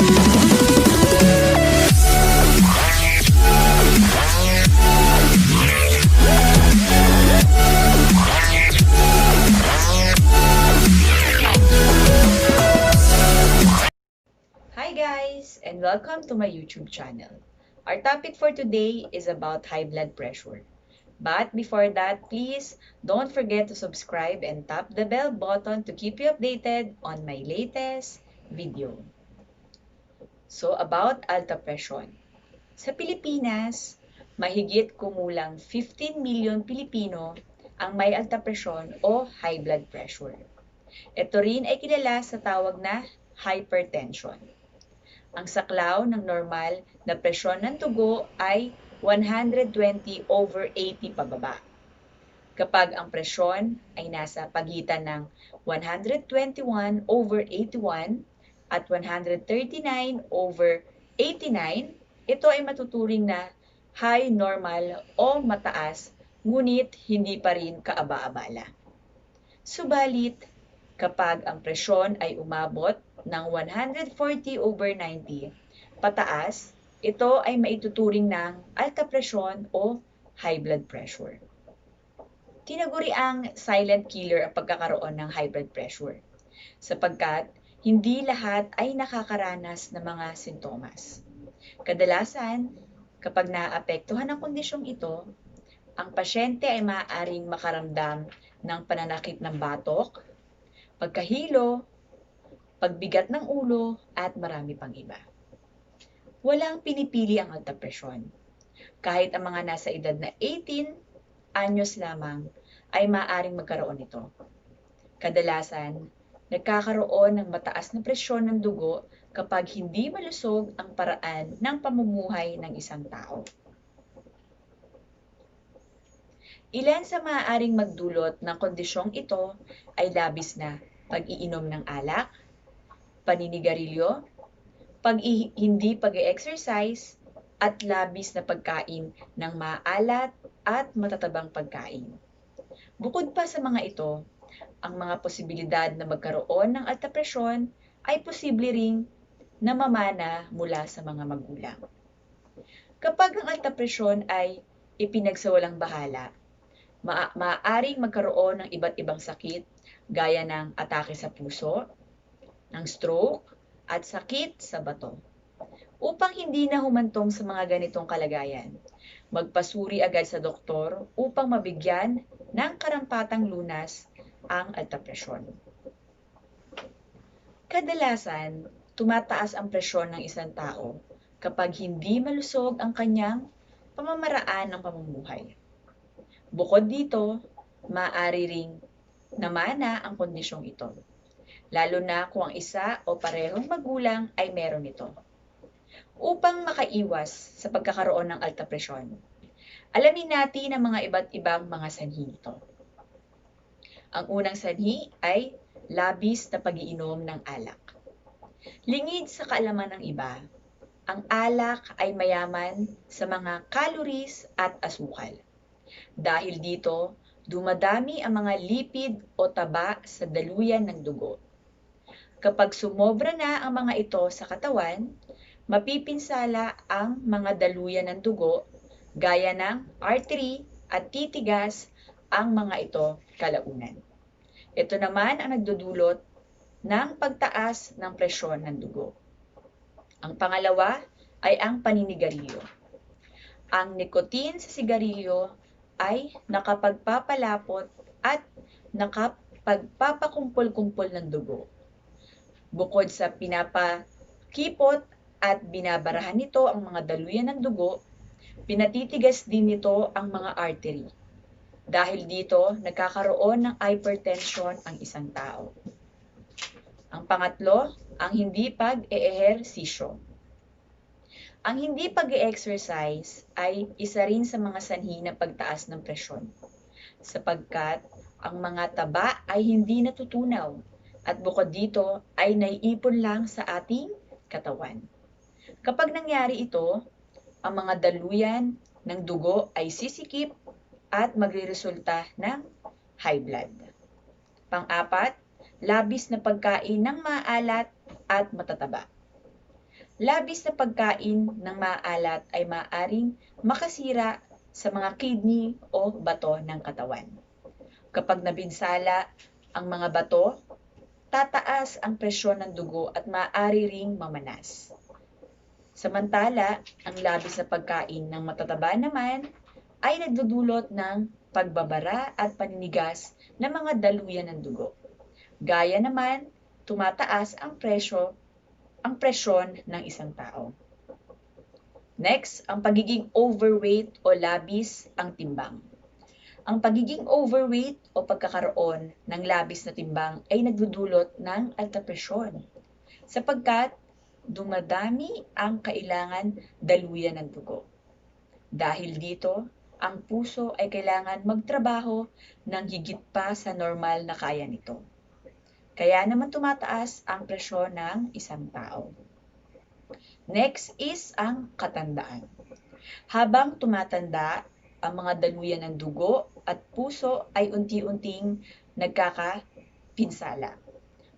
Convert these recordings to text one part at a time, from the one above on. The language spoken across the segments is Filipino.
Hi guys, and welcome to my YouTube channel. Our topic for today is about high blood pressure. But before that, please don't forget to subscribe and tap the bell button to keep you updated on my latest video. So about altapresyon. Sa Pilipinas, mahigit kumulang 15 million Pilipino ang may altapresyon o high blood pressure. Ito rin ay kilala sa tawag na hypertension. Ang saklaw ng normal na presyon ng dugo ay 120/80 pababa. Kapag ang presyon ay nasa pagitan ng 121/81 at 139/89, ito ay matuturing na high normal o mataas, ngunit hindi pa rin kaaba-abala. Subalit, kapag ang presyon ay umabot ng 140/90 pataas, ito ay maituturing ng altapresyon o high blood pressure. Tinaguriang silent killer ang pagkakaroon ng high blood pressure, sapagkat hindi lahat ay nakakaranas ng mga sintomas. Kadalasan, kapag naapektuhan ng kondisyong ito, ang pasyente ay maaaring makaramdam ng pananakit ng batok, pagkahilo, pagbigat ng ulo, at marami pang iba. Walang pinipili ang altapresyon. Kahit ang mga nasa edad na 18 anyos lamang ay maaaring magkaroon nito. Kadalasan, nagkakaroon ng mataas na presyon ng dugo kapag hindi malusog ang paraan ng pamumuhay ng isang tao. Ilan sa maaaring magdulot ng kondisyong ito ay labis na pag-iinom ng alak, paninigarilyo, hindi pag-exercise, at labis na pagkain ng maalat at matatabang pagkain. Bukod pa sa mga ito, ang mga posibilidad na magkaroon ng altapresyon ay posible ring namamana mula sa mga magulang. Kapag ang altapresyon ay ipinagsawalang bahala, maaaring magkaroon ng iba't ibang sakit gaya ng atake sa puso, ng stroke, at sakit sa bato. Upang hindi na humantong sa mga ganitong kalagayan, magpasuri agad sa doktor upang mabigyan ng karampatang lunas ang altapresyon. Kadalasan, tumataas ang presyon ng isang tao kapag hindi malusog ang kanyang pamamaraan ng pamumuhay. Bukod dito, maaari ring namana ang kondisyong ito, lalo na kung ang isa o parehong magulang ay meron ito. Upang makaiwas sa pagkakaroon ng altapresyon, alamin natin ang mga iba't ibang mga sanhi nito. Ang unang sanhi ay labis na pag-iinom ng alak. Lingid sa kaalaman ng iba, ang alak ay mayaman sa mga calories at asukal. Dahil dito, dumadami ang mga lipid o taba sa daluyan ng dugo. Kapag sumobra na ang mga ito sa katawan, mapipinsala ang mga daluyan ng dugo gaya ng artery at titigas ang mga ito kalaunan. Ito naman ang nagdudulot ng pagtaas ng presyon ng dugo. Ang pangalawa ay ang paninigarilyo. Ang nicotine sa sigarilyo ay nakapagpapalapot at nakapagpapakumpol-kumpol ng dugo. Bukod sa pinapakipot at binabarahan nito ang mga daluyan ng dugo, pinatitigas din nito ang mga artery. Dahil dito, nagkakaroon ng hypertension ang isang tao. Ang pangatlo, ang hindi pag-eehersisyo. Ang hindi pag-e-exercise ay isa rin sa mga sanhi ng pagtaas ng presyon, sapagkat ang mga taba ay hindi natutunaw at bukod dito ay naiipon lang sa ating katawan. Kapag nangyari ito, ang mga daluyan ng dugo ay sisikip at magreresulta ng high blood. Pang-apat, labis na pagkain ng maalat at matataba. Labis na pagkain ng maalat ay maaaring makasira sa mga kidney o bato ng katawan. Kapag nabinsala ang mga bato, tataas ang presyon ng dugo at maaari ring mamanas. Samantala, ang labis na pagkain ng matataba naman ay nagdudulot ng pagbabara at paninigas ng mga daluyan ng dugo. Gaya naman, tumataas ang presyon ng isang tao. Next, ang pagiging overweight o labis ang timbang. Ang pagiging overweight o pagkakaroon ng labis na timbang ay nagdudulot ng altapresyon sapagkat dumadami ang kailangan daluyan ng dugo. Dahil dito, ang puso ay kailangan magtrabaho ng higit pa sa normal na kaya nito. Kaya naman tumataas ang presyon ng isang tao. Next is ang katandaan. Habang tumatanda, ang mga daluyan ng dugo at puso ay unti-unting nagkakapinsala.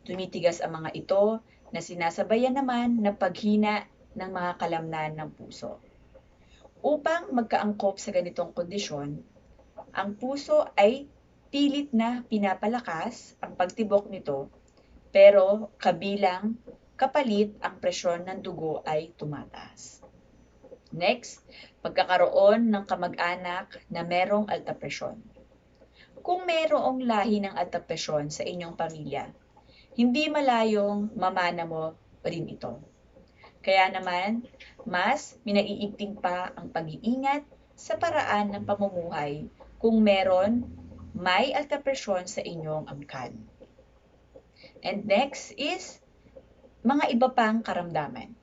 Tumitigas ang mga ito na sinasabayan naman ng paghina ng mga kalamnan ng puso. Upang magkaangkop sa ganitong kondisyon, ang puso ay pilit na pinapalakas ang pagtibok nito, pero kabilang kapalit ang presyon ng dugo ay tumataas. Next, pagkakaroon ng kamag-anak na merong altapresyon. Kung merong lahi ng altapresyon sa inyong pamilya, hindi malayong mamana mo rin ito. Kaya naman, mas minaiigting pa ang pag-iingat sa paraan ng pamumuhay kung may altapresyon sa inyong angkan. And next is mga iba pang karamdaman.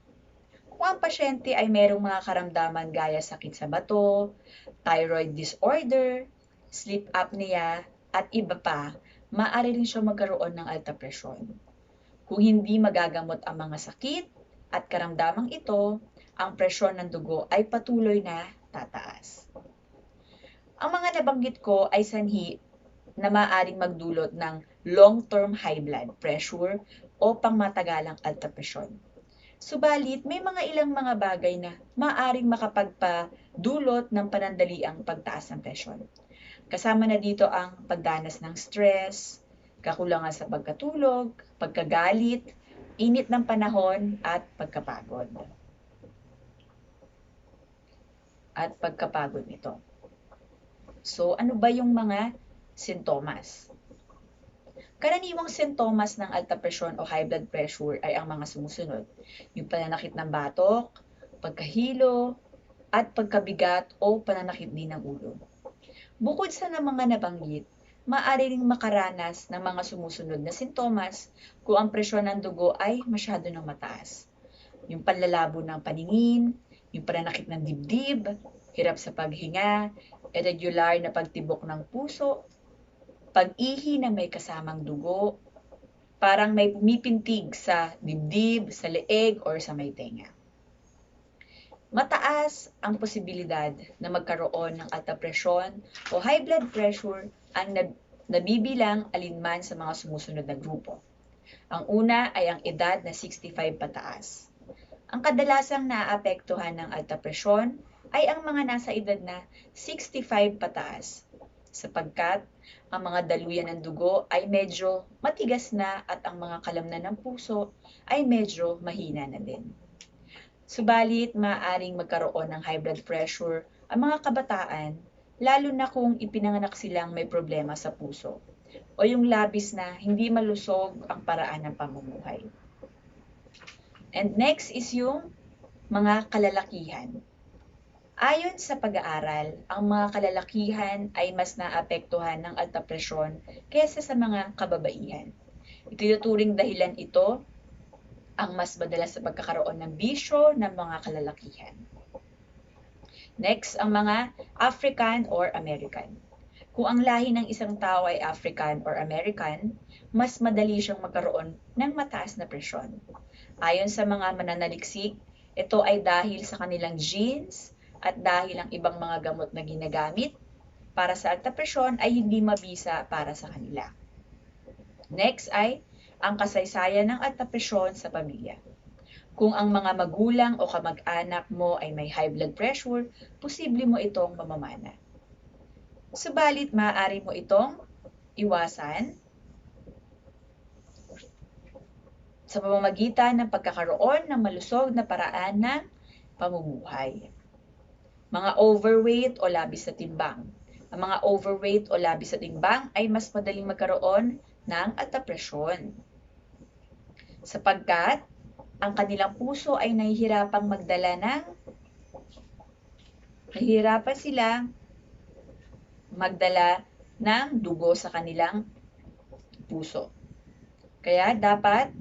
Kung ang pasyente ay mayroong mga karamdaman gaya sakit sa bato, thyroid disorder, sleep apnea, at iba pa, maaari rin siya magkaroon ng altapresyon. Kung hindi magagamot ang mga sakit at karamdamang ito, ang presyon ng dugo ay patuloy na tataas. Ang mga nabanggit ko ay sanhi na maaaring magdulot ng long-term high blood pressure o pangmatagalang altapresyon. Subalit, may ilang mga bagay na maaaring makapagpadulot ng panandaliang pagtaas ng presyon. Kasama na dito ang pagdanas ng stress, kakulangan sa pagkatulog, pagkagalit, init ng panahon, at pagkapagod. Nito. So, ano ba yung mga sintomas? Karaniwang sintomas ng altapresyon o high blood pressure ay ang mga sumusunod. Yung pananakit ng batok, pagkahilo, at pagkabigat o pananakit din ng ulo. Bukod sa mga nabanggit, maaari ring makaranas ng mga sumusunod na sintomas kung ang presyon ng dugo ay masyado nang mataas. Yung panlalabo ng paningin, yung pananakit ng dibdib, hirap sa paghinga, irregular na pagtibok ng puso, pag-ihi na may kasamang dugo, parang may pumipintig sa dibdib, sa leeg, or sa may tenga. Mataas ang posibilidad na magkaroon ng altapresyon o high blood pressure ang nabibilang alinman sa mga sumusunod na grupo. Ang una ay ang edad na 65 pataas. Ang kadalasang naaapektuhan ng altapresyon ay ang mga nasa edad na 65 pataas, sapagkat ang mga daluyan ng dugo ay medyo matigas na at ang mga kalamnan ng puso ay medyo mahina na din. Subalit, maaaring magkaroon ng high blood pressure ang mga kabataan, lalo na kung ipinanganak silang may problema sa puso o yung labis na hindi malusog ang paraan ng pamumuhay. And next is yung mga kalalakihan. Ayon sa pag-aaral, ang mga kalalakihan ay mas naapektuhan ng altapresyon kaysa sa mga kababaihan. Itinuturing dahilan ito ang mas madalas sa pagkakaroon ng bisyo ng mga kalalakihan. Next, ang mga African or American. Kung ang lahi ng isang tao ay African or American, mas madali siyang magkaroon ng mataas na presyon. Ayon sa mga mananaliksik, ito ay dahil sa kanilang genes at dahil ang ibang mga gamot na ginagamit para sa altapresyon ay hindi mabisa para sa kanila. Next ay ang kasaysayan ng altapresyon sa pamilya. Kung ang mga magulang o kamag-anak mo ay may high blood pressure, posible mo itong mamamana. Subalit, maaari mo itong iwasan sa pamamagitan ng pagkakaroon ng malusog na paraan ng pamumuhay. Mga overweight o labis sa timbang. Ang mga overweight o labis sa timbang ay mas madaling magkaroon ng altapresyon, sapagkat ang kanilang puso ay nahihirapan silang magdala ng dugo sa kanilang puso. Kaya dapat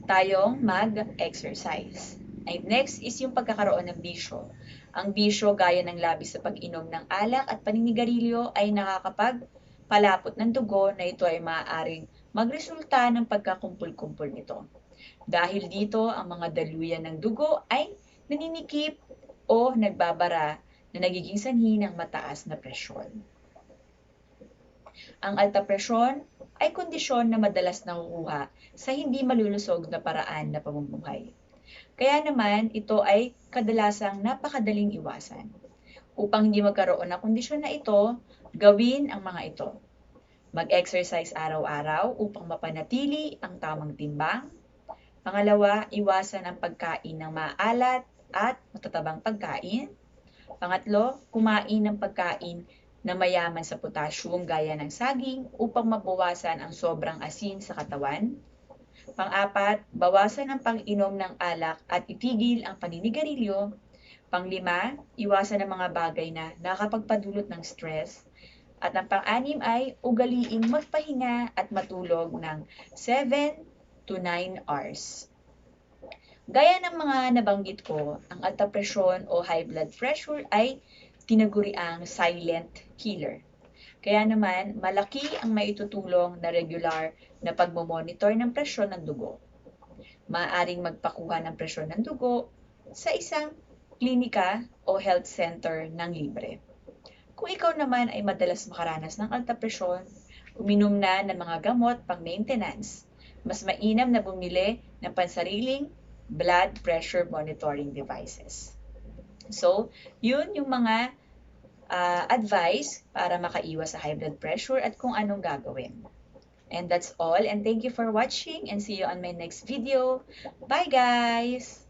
tayong mag-exercise. And next is yung pagkakaroon ng bisyo. Ang bisyo gaya ng labis sa pag-inom ng alak at paninigarilyo ay nakakapagpalapot ng dugo na ito ay maaaring magresulta ng pagkakumpul-kumpul nito. Dahil dito, ang mga daluyan ng dugo ay naninikip o nagbabara na nagiging sanhi ng mataas na presyon. Ang altapresyon ay kondisyon na madalas nakukuha sa hindi malulusog na paraan na pamumuhay. Kaya naman, ito ay kadalasang napakadaling iwasan. Upang hindi magkaroon ng kondisyon na ito, gawin ang mga ito. Mag-exercise araw-araw upang mapanatili ang tamang timbang. Pangalawa, iwasan ang pagkain ng maalat at matatabang pagkain. Pangatlo, kumain ng pagkain na mayaman sa potassium gaya ng saging upang mabawasan ang sobrang asin sa katawan. Pang-apat, bawasan ang pang-inom ng alak at itigil ang paninigarilyo. Pang-lima, iwasan ang mga bagay na nakakapagpadulot ng stress. At ang pang-anim ay ugaliing magpahinga at matulog ng 7 to 9 hours. Gaya ng mga nabanggit ko, ang altapresyon o high blood pressure ay tinaguriang silent killer. Kaya naman, malaki ang maitutulong na regular na pagmomonitor ng presyon ng dugo. Maaring magpakuha ng presyon ng dugo sa isang clinica o health center ng libre. Kung ikaw naman ay madalas makaranas ng altapresyon, uminom na ng mga gamot pang maintenance. Mas mainam na bumili ng pangsariling blood pressure monitoring devices. So, yun yung mga advice para makaiwas sa high blood pressure at kung anong gagawin. And that's all, and thank you for watching and see you on my next video. Bye guys!